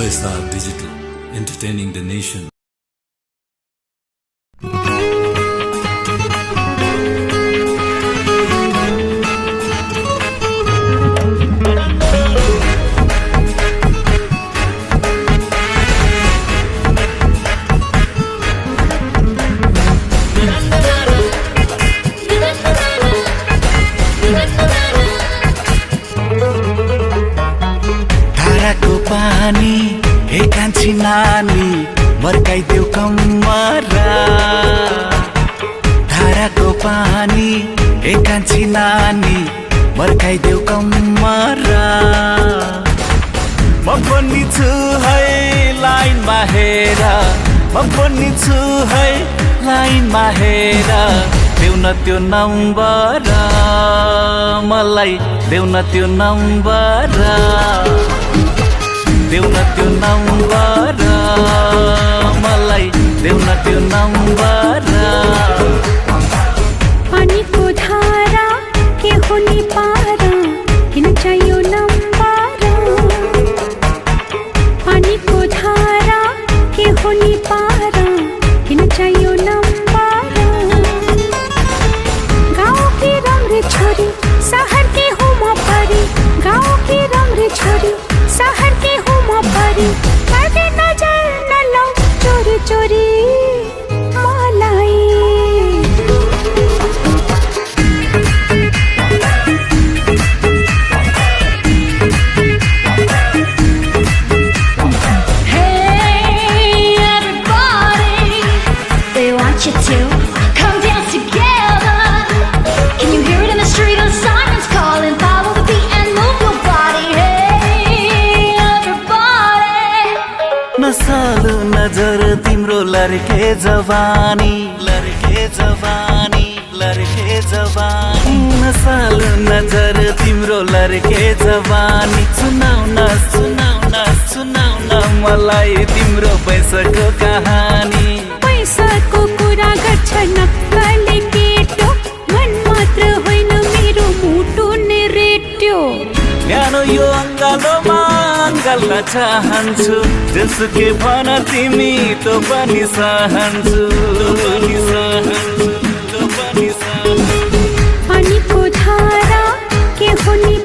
OSR Digital, entertaining the nation. धाराको पानी हे कान्छी नानी मर्काइदेऊ कम्मरा धाराको पानी हे कान्छी नानी मर्काइदेऊ कम्मरा म पनि छु है लाइनमा हेर म पनि छु है लाइनमा हेर देऊ न त्यो नम्बर मलाई देऊ न त्यो नम्बर देऊ न त्यो नम्बर मलाई देऊ न त्यो नम्बर पानीको धारा के हो नि पारा किन चाहियो नम्बर पानीको धारा के हो नि पारा किन चाहियो नम्बर गाउँ की रम्रे छोरी शहर की हूँ म परी गाउँ की रम्रे छोरी शहर की हूँ म परी पर्दे नजर न लौ चोरी चोरी मलाई You to come dance together. Can you hear it in the street? The sirens calling. Follow the beat and move your body. Hey, everybody. नसालु नजर तिम्रो लर्के जवानी लर्के जवानी लर्के जवानी नसालु नजर तिम्रो लर्के जवानी सुनाउ न सुनाउ न सुनाउ न मलाई तिम्रो पैसाको कहानी पैसाको कुरा गर्छ नक्कले केटो मन मात्र होइन मेरो मुटु नै रेट्यो न्यानो यो अङ्गालोमा अङ्गाल्न चाहन्छु जसुकै भन तिमी तँ पनि सहन्छु पानीको धारा के हो नि